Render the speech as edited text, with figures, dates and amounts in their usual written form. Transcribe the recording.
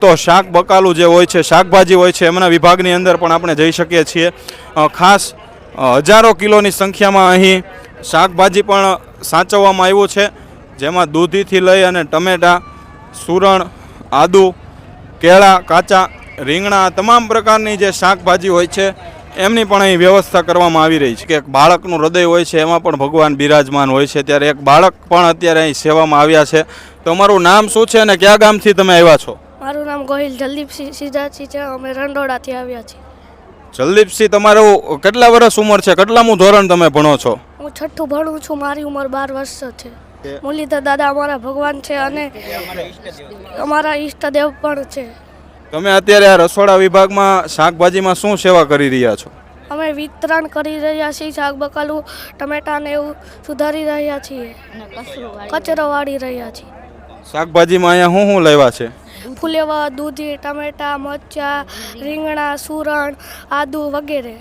તો શાક બકાલું જે હોય છે, શાકભાજી હોય છે, એમના વિભાગની અંદર પણ આપણે જઈ શકીએ છીએ. ખાસ હજારો કિલોની સંખ્યામાં અહીં શાકભાજી પણ સાચવવામાં આવ્યું છે, જેમાં દૂધીથી લઈ અને ટમેટાં, સુરણ, આદુ, કેળા, કાચા રીંગણા, તમામ પ્રકારની જે શાકભાજી હોય છે એમની પણ અહીં વ્યવસ્થા કરવામાં આવી રહી છે. કે એક બાળકનું હૃદય હોય છે, એમાં પણ ભગવાન બિરાજમાન હોય છે, ત્યારે એક બાળક પણ અત્યારે અહીં સેવામાં આવ્યા છે. તમારું નામ શું છે અને કયા ગામથી તમે આવ્યા છો? મારું નામ ગોહિલ જલદીપસિંહ સિદ્ધાર્થસિંહ છે. અમે રંડોળાથી આવ્યા છીએ. જલદીપસિંહ, તમારું કેટલા વર્ષ ઉંમર છે? કેટલામું ધોરણ તમે ભણો છો? હું 6ઠ્ઠું ભણું છું. મારી ઉંમર 12 વર્ષ છે. મુરલીધર દાદા અમારા ભગવાન છે અને અમારા ઈષ્ટદેવ પણ છે. તમે અત્યારે આ રસોડા વિભાગમાં શાકભાજીમાં શું સેવા કરી રહ્યા છો? અમે વિતરણ કરી રહ્યા છીએ. શાક બકાલું, ટમેટાને એવું સુધારી રહ્યા છીએ, કચરો વાળી રહ્યા છીએ. શાકભાજીમાં અહીંયા શું લેવા છે? ફુલેવા, દૂધી, ટમેટા, મરચાં, રીંગણા, સુરણ, આદુ વગેરે.